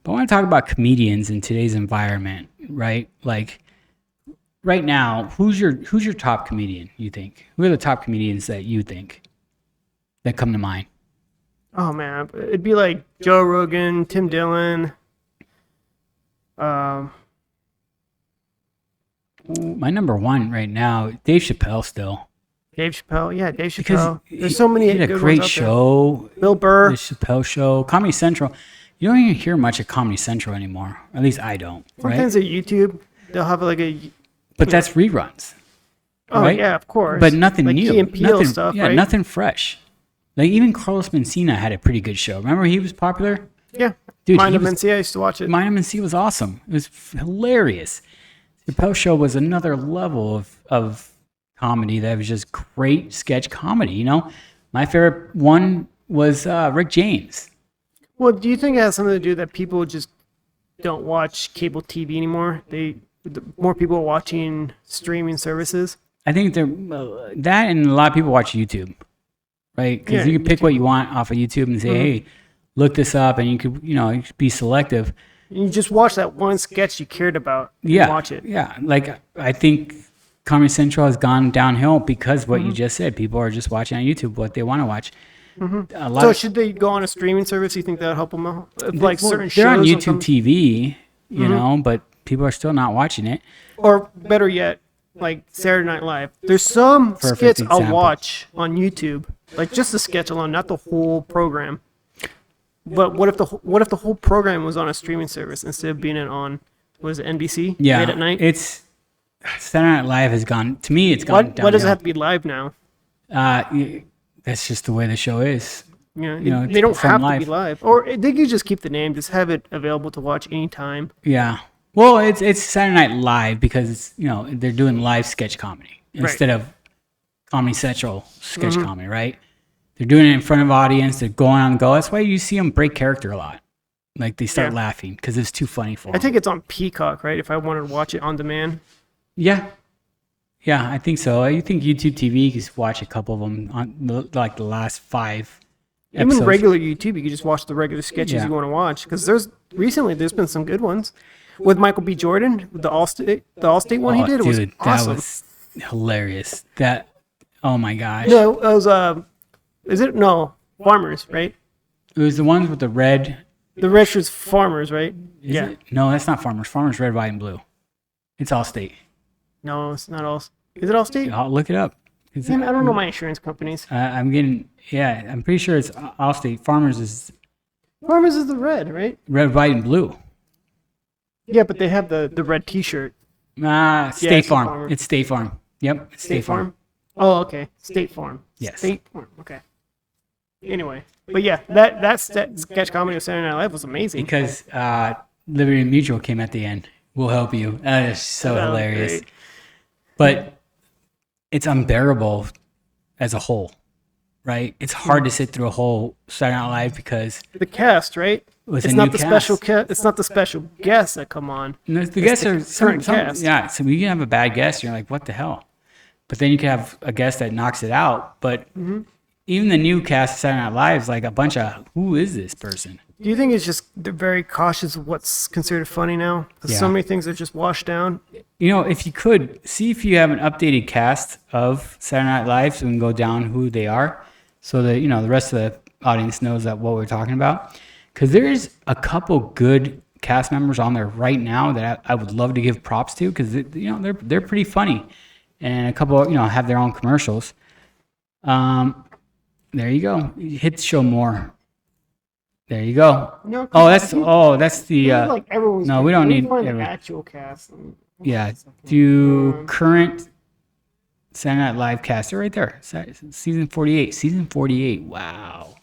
But I want to talk about comedians in today's environment, right? Like right now, who's your top comedian, you think? Who are the top comedians that you think that come to mind? Oh man, it'd be like Joe Rogan, Tim Dillon. Um, My number one right now, Dave Chappelle still. Dave Chappelle. Yeah, Dave Because Chappelle. There's so many he had a good ones great out show. there. Bill Burr. The Chappelle Show, Comedy Central. You don't even hear much of Comedy Central anymore. At least I don't. Right? Sometimes at YouTube, they'll have like a. But that's reruns. Oh right? yeah, of course. But nothing like new. Key and Peele Nothing, stuff, yeah, right? nothing fresh. Like even Carlos Mencia had a pretty good show. Remember he was popular? Yeah. Dude, Mind he of was- Mencia, I used to watch it. Mind of Mencia was awesome. It was hilarious. The Chappelle Show was another level of comedy that was just great sketch comedy. You know, my favorite one was Rick James. Well, do you think it has something to do that people just don't watch cable TV anymore? More people are watching streaming services. I think that and a lot of people watch YouTube, right? Because Yeah, you can pick what you want off of YouTube and say, hey, look this up, and you could be selective. You just watch that one sketch you cared about. And Yeah, watch it. Yeah, like I think Comedy Central has gone downhill because what you just said. People are just watching on YouTube what they want to watch. A lot So of, should they go on a streaming service? You think that would help them out? Like well, certain they're on shows YouTube TV, you know, but people are still not watching it. or better yet, like Saturday Night Live. There's some Perfect skits I'll example. watch on YouTube, like just the sketch alone, not the whole program. But what if the whole program was on a streaming service instead of being on was it NBC Yeah, late at night? it's Saturday Night Live has gone. To me, it's gone downhill. Why does it have to be live now? That's just the way the show is. You know, they don't from have live. to be live, or they could just keep the name, just have it available to watch anytime. Yeah. Well, it's Saturday Night Live because it's, they're doing live sketch comedy instead of Comedy Central sketch comedy, right? They're doing it in front of audience. They're going on the go. That's why you see them break character a lot. Like they start Yeah. laughing because it's too funny for I them. think it's on Peacock, right? If I wanted to watch it on demand. Yeah. Yeah, I think so. I think YouTube TV, you can just watch a couple of them on the last 5 episodes. Even regular YouTube, you can just watch the regular sketches Yeah. you want to watch. Because there's been some good ones with Michael B. Jordan, with the Allstate one he did. It was dude, awesome. that was hilarious. Oh my gosh. No, it was is it no Farmers, right? It was the ones with the red. The rest was Farmers, right? Is yeah. it? No, that's not Farmers. Farmers red, white, and blue. It's Allstate. No, it's not all. Is it Allstate? I'll look it up. Man, I don't know my insurance companies. I'm pretty sure it's Allstate. Farmers is Farmers is the red, right? red, white, and blue. Yeah, but they have the red T-shirt. State it's Farm. Farmer. It's State Farm. Yep, it's State Farm. Oh, okay. State Farm. Yes. State Farm. Okay. Anyway, but yeah, that sketch comedy of Saturday Night Live was amazing. Because Liberty Mutual came at the end. We'll help you. That is so That was hilarious. great. But it's unbearable as a whole, right? It's hard to sit through a whole Saturday Night Live because The cast, right? With It's a not new the special cast. It's not the special guests that come on. the guests the are current cast. Yeah, so you can have a bad guest, you're like, what the hell? But then you can have a guest that knocks it out. But even the new cast of Saturday Night Live is like a bunch of, who is this person? Do you think it's just they're very cautious of what's considered funny now? 'Cause so Yeah. many things are just washed down. If you could, see if you have an updated cast of Saturday Night Live so we can go down who they are so that, the rest of the audience knows that what we're talking about. Because there's a couple good cast members on there right now that I would love to give props to because, they're pretty funny. And a couple, have their own commercials. There you go. Hit the show more. There you go. No, That's the, like everyone's. no, we don't need find the everyone. actual cast. Yeah, do current Saturday Night Live cast. They're right there. Season 48. Season 48. Wow.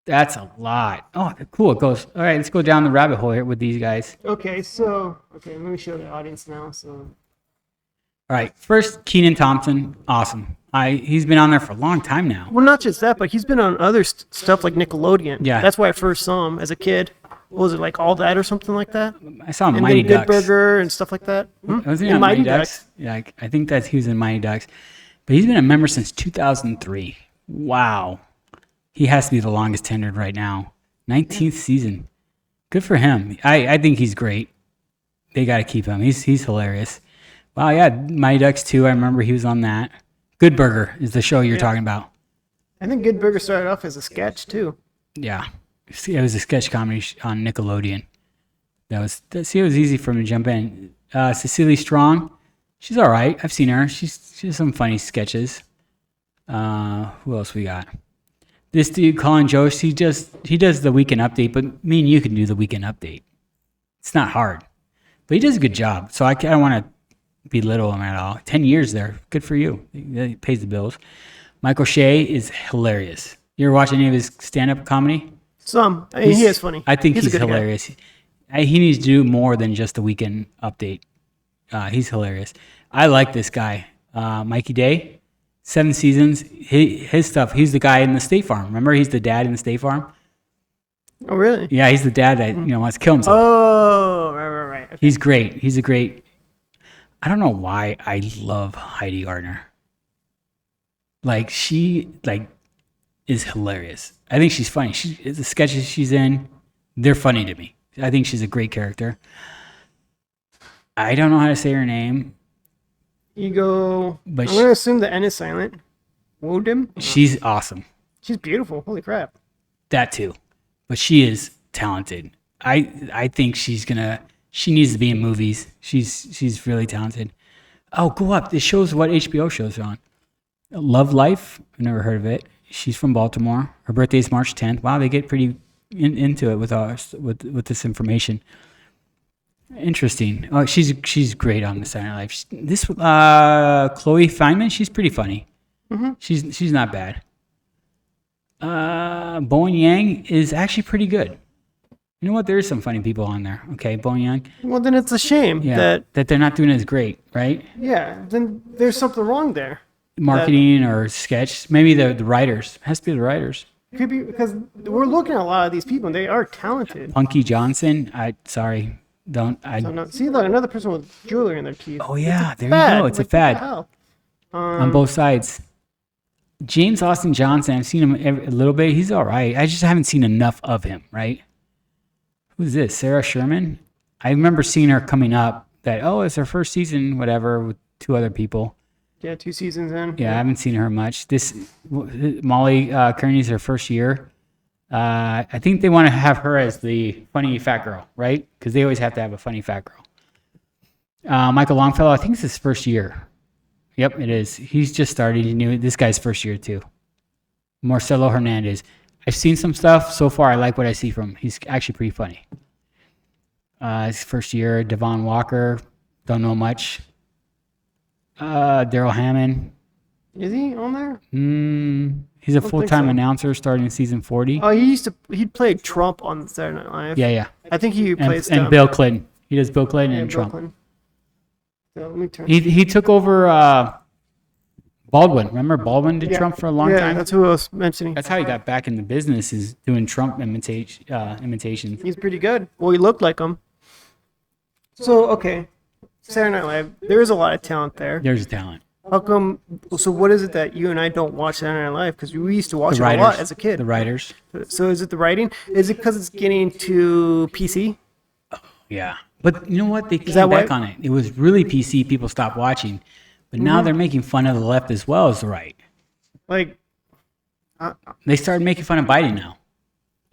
That's a lot. Oh, cool. It goes. All right, let's go down the rabbit hole here with these guys. Okay, let me show the audience now. So All right, first, Kenan Thompson. Awesome. He's been on there for a long time now. well, not just that, but he's been on other stuff like Nickelodeon. Yeah. That's why I first saw him as a kid. What was it, like All That or something like that? I saw him in And Mighty then Good Ducks. Burger and stuff like that. Wasn't he In on Mighty Mighty Ducks? Yeah, I think he was in Mighty Ducks. But he's been a member since 2003. Wow. He has to be the longest tenured right now. 19th season. Good for him. I think he's great. They got to keep him. He's hilarious. Wow, yeah, Mighty Ducks 2. I remember he was on that. Good Burger is the show you're talking about. I think Good Burger started off as a sketch too. Yeah, it was a sketch comedy on Nickelodeon. It was easy for him to jump in. Cecily Strong, she's all right. I've seen her. She has some funny sketches. Who else we got? This dude, Colin Jost, he does the weekend update, but me and you can do the weekend update. It's not hard, but he does a good job. So I don't want to belittle him at all. 10 years there, good for you. He pays the bills. Michael Shea is hilarious. You ever watch any of his stand-up comedy? Some. I mean, he is funny. I think he's a good hilarious. He needs to do more than just the weekend update. He's hilarious. I like this guy, Mikey Day. 7 seasons. His stuff. He's the guy in the State Farm. Remember, he's the dad in the State Farm. Oh, really? Yeah, he's the dad that wants to kill himself. Oh, right. Okay. He's great. He's a great. I don't know why I love Heidi Gardner. Like she is hilarious. I think she's funny. The sketches she's in, they're funny to me. I think she's a great character. I don't know how to say her name. But I'm going to assume the N is silent. Wodim? She's awesome. She's beautiful. Holy crap. That too. But she is talented. I think she needs to be in movies. She's really talented. Oh, go up. This shows what HBO shows are on. Love Life. I've never heard of it. She's from Baltimore. Her birthday is March 10th. Wow, they get pretty into it with this information. Interesting. Oh, she's great on the Saturday Night Live. This Chloe Feynman, she's pretty funny. Mm-hmm. She's not bad. Bowen Yang is actually pretty good. You know what? There is some funny people on there. Okay, Bowen Yang. Well, then it's a shame that they're not doing as great, right? Yeah. Then there's something wrong there. Marketing or sketch. Maybe the writers. It has to be the writers. Could be because we're looking at a lot of these people and they are talented. Punky Johnson. See, look, another person with jewelry in their teeth. Oh yeah, there you go. It's a fad on both sides. James Austin Johnson. I've seen him a little bit. He's all right. I just haven't seen enough of him. Right? Who's this? Sarah Sherman. I remember seeing her coming up. It's her first season, whatever, with 2 other people. Yeah, 2 seasons in. Yeah, I haven't seen her much. Molly Kearney's her first year. I think they want to have her as the funny fat girl, right? Because they always have to have a funny fat girl. Michael Longfellow, I think it's his first year. Yep, it is. He's just started. He knew this guy's first year too. Marcelo Hernandez. I've seen some stuff so far. I like what I see from him. He's actually pretty funny. His first year. Devon Walker, don't know much. Daryl Hammond. Is he on there? He's a full-time announcer starting in season 40. Oh, he played Trump on Saturday Night Live. Yeah. I think he plays and Bill Clinton. He does Bill Clinton and Trump. Clinton. So let me turn. He took over Baldwin. Remember Baldwin did Trump for a long time? Yeah, that's who I was mentioning. That's how he got back in the business, is doing Trump imitations. He's pretty good. Well, he looked like him. So, okay. Saturday Night Live, there is a lot of talent there. There's talent. How come? So what is it that you and I don't watch Saturday Night Live? Because we used to watch it a lot as a kid. The writers. So is it the writing? Is it because it's getting too PC? Yeah. But you know what? They came back on it. It was really PC. People stopped watching. But now they're making fun of the left as well as the right. Like, they started making fun of Biden now.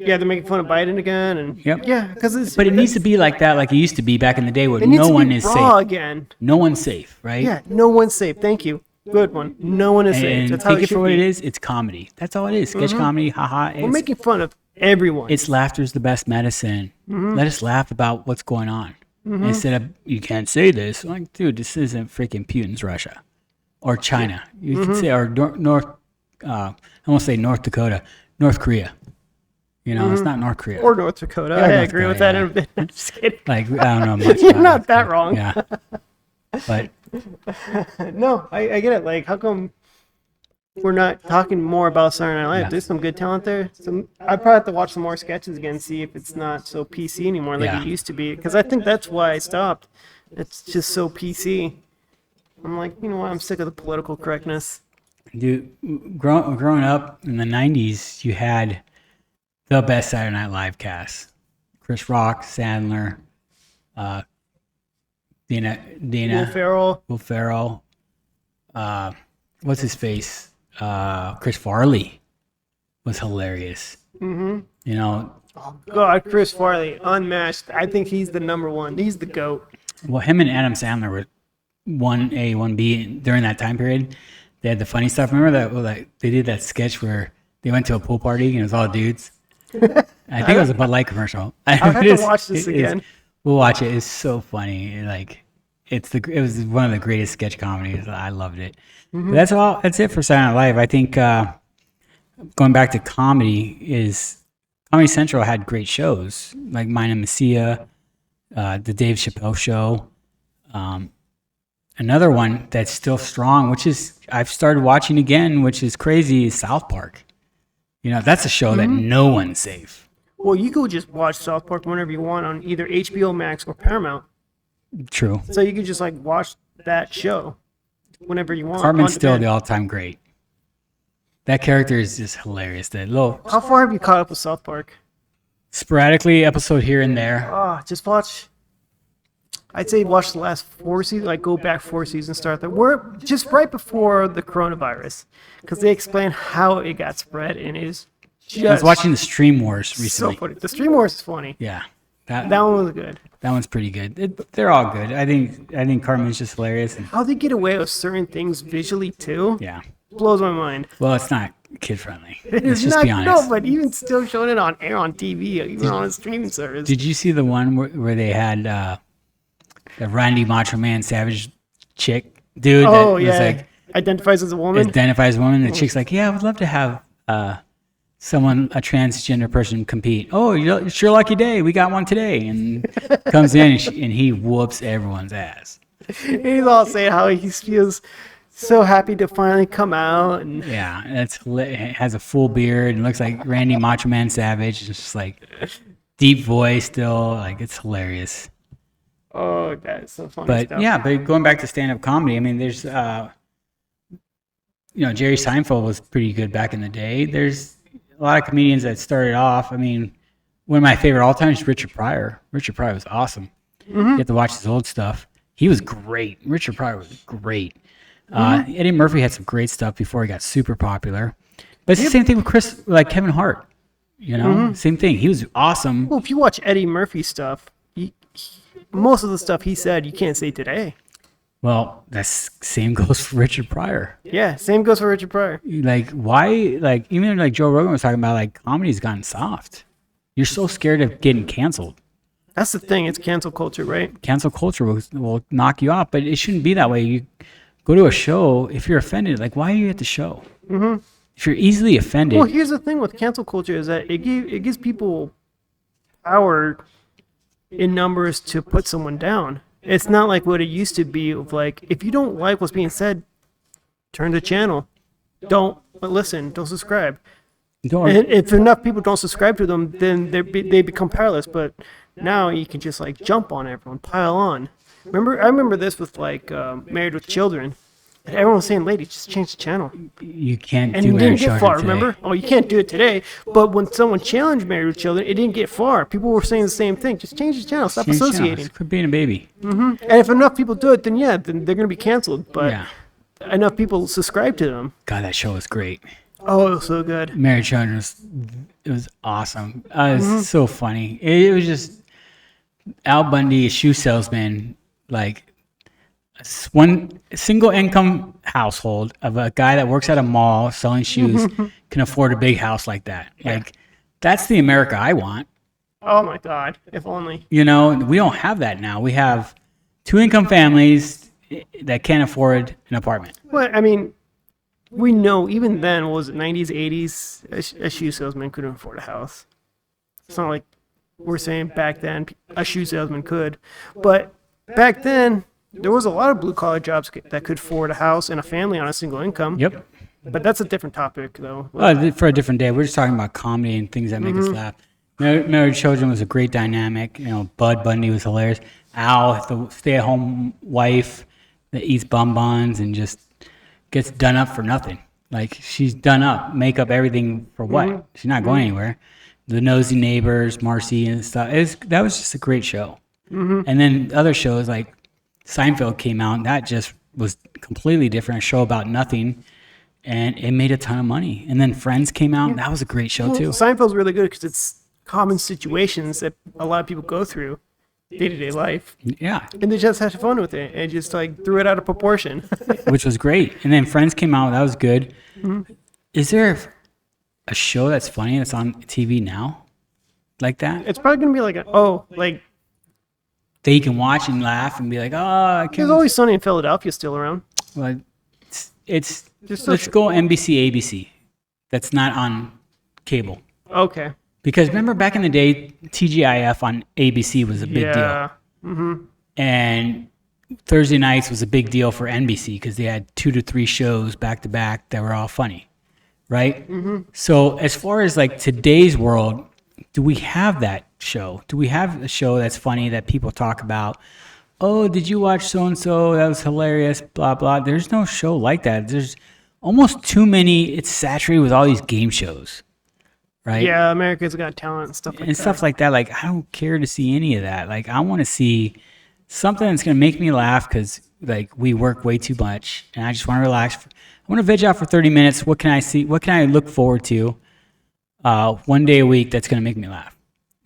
Yeah, they're making fun of Biden again, and yeah, because but it needs to be like that, like it used to be back in the day, where no one is safe. Again. No one's safe, right? Yeah, no one's safe. Thank you. Good one. No one is safe. That's take it for what it is. It's comedy. That's all it is. Sketch comedy. Haha. We're making fun of everyone. It's laughter's the best medicine. Let us laugh about what's going on instead of you can't say this. Like, dude, this isn't freaking Putin's Russia or China. You can say or I won't say North Dakota, North Korea. You know, it's not North Korea. Or North Dakota. I agree with that. I'm just kidding. Like, I don't know much. You're not that wrong. Yeah. But. No, I get it. Like, how come we're not talking more about Saturday Night Live? Yeah. There's some good talent there. I probably have to watch some more sketches again, see if it's not so PC anymore like it used to be. Because I think that's why I stopped. It's just so PC. I'm like, you know what? I'm sick of the political correctness. Dude, growing up in the 90s, you had the best Saturday Night Live cast. Chris Rock, Sandler, Dana, Will Ferrell. Will Ferrell, what's his face? Chris Farley was hilarious. Mm-hmm. You know, God, Chris Farley, unmatched. I think he's the number one. He's the GOAT. well, him and Adam Sandler were 1A, 1B during that time period. They had the funny stuff. Remember that? Like they did that sketch where they went to a pool party and it was all dudes. I think it was a Bud Light commercial. I'll have to watch this again. We'll watch it. It's so funny. Like it was one of the greatest sketch comedies. I loved it. Mm-hmm. But that's all. That's it for Saturday Night Live. I think going back to comedy is Comedy Central had great shows like Mine and Messia, the Dave Chappelle Show. Another one that's still strong, which is I've started watching again, which is crazy, is South Park. You know, that's a show that no one's safe. Well, you could just watch South Park whenever you want on either HBO Max or Paramount. True. So you could just like watch that show whenever you want. Cartman's on still demand. the all-time great. That character is just hilarious. That little How far have you caught up with South Park? sporadically episode here and there. Just watch. I'd say watch the last 4 seasons. Like go back 4 seasons, start there. We're just right before the coronavirus, because they explain how it got spread, and it is just I was watching the Stream Wars so recently. funny. The Stream Wars is funny. Yeah, that That one was good. one's pretty good. They're all good. I think Cartman's just hilarious. And, How they get away with certain things visually too yeah. blows my mind. Well, it's not kid friendly. It Let's is just not, be honest. no, but even still showing it on air on TV, even on a streaming service. Did you see the one where they had the Randy Macho Man Savage chick dude Oh that yeah, was like identifies as a woman. identifies a woman? The chick's like, yeah, I would love to have a transgender person compete. Oh, it's your lucky day. We got one today, and comes in and he whoops everyone's ass. He's all saying how he feels so happy to finally come out, and Yeah, has a full beard and looks like Randy Macho Man Savage. It's just like deep voice still. Like it's hilarious. oh, that's so funny. But stuff. yeah, but going back to stand-up comedy, I mean, there's, Jerry Seinfeld was pretty good back in the day. There's a lot of comedians that started off. I mean, one of my favorite all time is Richard Pryor. Richard Pryor was awesome. You have to watch his old stuff. He was great. Richard Pryor was great. Eddie Murphy had some great stuff before he got super popular. But it's the same thing with Kevin Hart. You know, same thing. He was awesome. Well, if you watch Eddie Murphy stuff, most of the stuff he said you can't say today. Well, same goes for Richard Pryor. Yeah, same goes for Richard Pryor. Like why, like even like Joe Rogan was talking about, like comedy's gotten soft. You're so scared of getting canceled. That's the thing. It's cancel culture, right? Cancel culture will knock you off, but it shouldn't be that way. You go to a show, if you're offended, like why are you at the show? If you're easily offended, Well, here's the thing with cancel culture is that it gives people power in numbers to put someone down. It's not like what it used to be of like, if you don't like what's being said, turn the channel. Don't listen. Don't subscribe. don't, And if enough people don't subscribe to them, then they become powerless. But now you can just like jump on everyone, pile on. I remember this with like Married with Children. And everyone was saying, lady, just change the channel. you can't And do it marriage didn't get children far, today. remember? Oh, you can't do it today. But when someone challenged Married with Children, it didn't get far. People were saying the same thing. Just change the channel. Stop Change channels. associating. Quit being a baby. And if enough people do it, then yeah, then they're going to be canceled. But Yeah. enough people subscribe to them. God, that show was great. Oh, it was so good. Marriage Children was awesome. It was so funny. It was just Al Bundy, a shoe salesman, like one single income household of a guy that works at a mall selling shoes can afford a big house like that. Like that's the America I want. Oh my God. If only. You know, we don't have that now. We have 2-income families that can't afford an apartment. Well, I mean, we know even then, what was it 90s, 80s, a shoe salesman couldn't afford a house. It's not like we're saying back then a shoe salesman could. But back then, there was a lot of blue collar jobs that could afford a house and a family on a single income. Yep. But that's a different topic, though. For a different day. We're just talking about comedy and things that make us laugh. Married Children was a great dynamic. You know, Bud Bundy was hilarious. Al, the stay-at-home wife that eats bonbons and just gets done up for nothing. Like she's done up, makeup, everything for what? She's not going anywhere. The Nosy Neighbors, Marcy and stuff. That was just a great show. And then other shows like Seinfeld came out, and that just was completely different. A show about nothing, and it made a ton of money. And then Friends came out, and that was a great show too. Seinfeld's really good because it's common situations that a lot of people go through day-to-day life. Yeah, And they just had fun with it and just like threw it out of proportion. which was great. And then Friends came out, that was good. Is there a show that's funny that's on TV now like that? It's probably going to be like That you can watch and laugh and be like, oh, I there's can't. Always Sunny in Philadelphia still around. Well, it's Just let's go NBC, ABC. That's not on cable. Okay. Because remember back in the day, TGIF on ABC was a big deal. And Thursday nights was a big deal for NBC because they had 2 to 3 shows back to back that were all funny, right? So as far as like today's world, do we have that show? Do we have a show that's funny that people talk about? Oh, did you watch so-and-so? That was hilarious, blah, blah. There's no show like that. There's almost too many. It's saturated with all these game shows, right? Yeah, America's Got Talent and stuff like And stuff like that. Like, I don't care to see any of that. Like, I want to see something that's going to make me laugh because, like, we work way too much. And I just want to relax. I want to veg out for 30 minutes. What can I see? What can I look forward to one day a week that's going to make me laugh?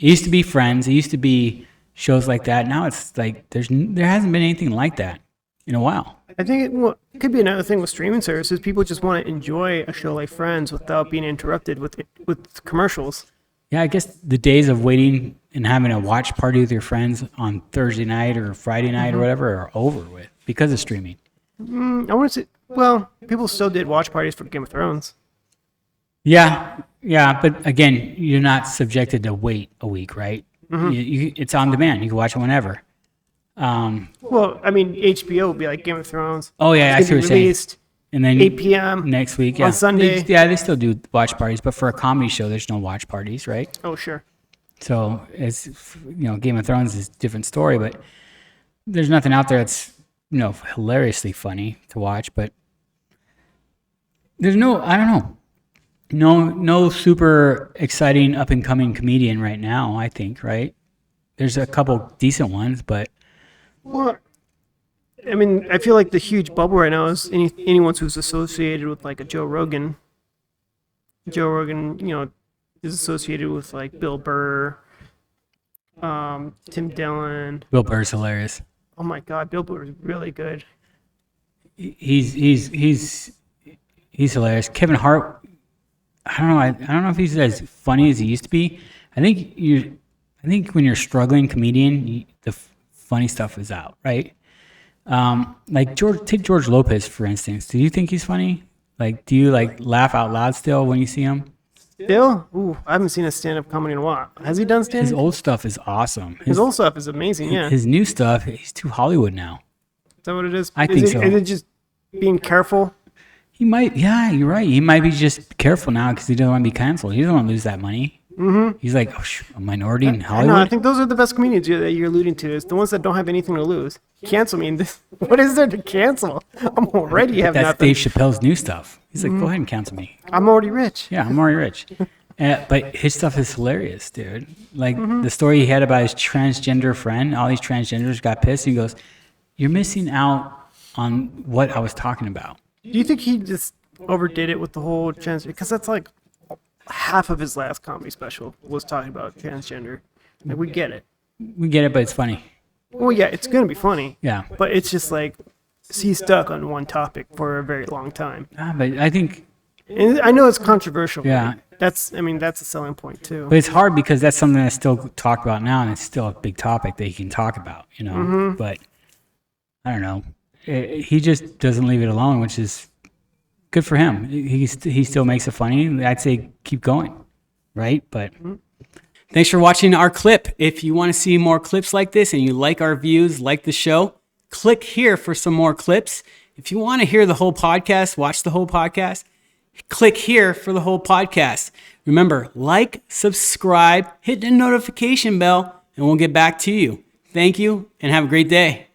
It used to be Friends. It used to be shows like that. Now it's like there hasn't been anything like that in a while. I think it could be another thing with streaming services. People just want to enjoy a show like Friends without being interrupted with commercials. Yeah, I guess the days of waiting and having a watch party with your friends on Thursday night or Friday night or whatever are over with because of streaming. I want to say, well, people still did watch parties for Game of Thrones. Yeah, but again, you're not subjected to wait a week, right? It's on demand. You can watch it whenever. Well, I mean, HBO would be like Game of Thrones. Oh yeah, I It's see gonna what be you're saying. released And then 8 p.m. next week, yeah, on Sunday. They still do watch parties, but for a comedy show, there's no watch parties, right? Oh, sure. So it's Game of Thrones is a different story, but there's nothing out there that's hilariously funny to watch. But there's I don't know, no super exciting up and coming comedian right now. I think right. There's a couple decent ones, but Well, I mean, I feel like the huge bubble right now is anyone who's associated with like a Joe Rogan. Joe Rogan, is associated with like Bill Burr, Tim Dillon. Bill Burr's hilarious. Oh my God, Bill Burr is really good. He's hilarious. Kevin Hart, I don't know. I don't know if he's as funny as he used to be. I think when you're a struggling comedian, the funny stuff is out, right? Like take George Lopez for instance. Do you think he's funny? Like, do you like laugh out loud still when you see him? Bill? Ooh, I haven't seen a stand-up comedy in a while. Has he done His stand-up? old stuff is awesome. His old stuff is amazing, yeah. His new stuff, he's too Hollywood now. Is that what it is? I think so. Is it just being careful? He might, yeah, you're right. He might be just careful now because he doesn't want to be canceled. He doesn't want to lose that money. Mm-hmm. He's like, a minority in Hollywood. No, I think those are the best comedians that you're alluding to. Is the ones that don't have anything to lose. Cancel me. What is there to cancel? I'm already have That's nothing. Dave Chappelle's new stuff. He's like, go ahead and cancel me. I'm already rich. Yeah, I'm already rich. But his stuff is hilarious, dude. Like the story he had about his transgender friend, all these transgenders got pissed. And he goes, you're missing out on what I was talking about. Do you think he just overdid it with the whole transgender? Because that's like half of his last comedy special was talking about transgender. Like, we get it. We get it, but it's funny. Well, yeah, it's gonna be funny. Yeah. But it's just like he's stuck on one topic for a very long time. But I think, And I know it's controversial. Yeah. That's a selling point too. but it's hard because that's something that's still talked about now, and it's still a big topic that he can talk about, But I don't know. He just doesn't leave it alone, which is good for him. He still makes it funny. I'd say keep going, right? But thanks for watching our clip. If you want to see more clips like this and you like our views, like the show, click here for some more clips. If you want to hear the whole podcast, watch the whole podcast, click here for the whole podcast. Remember, like, subscribe, hit the notification bell, and we'll get back to you. Thank you, and have a great day.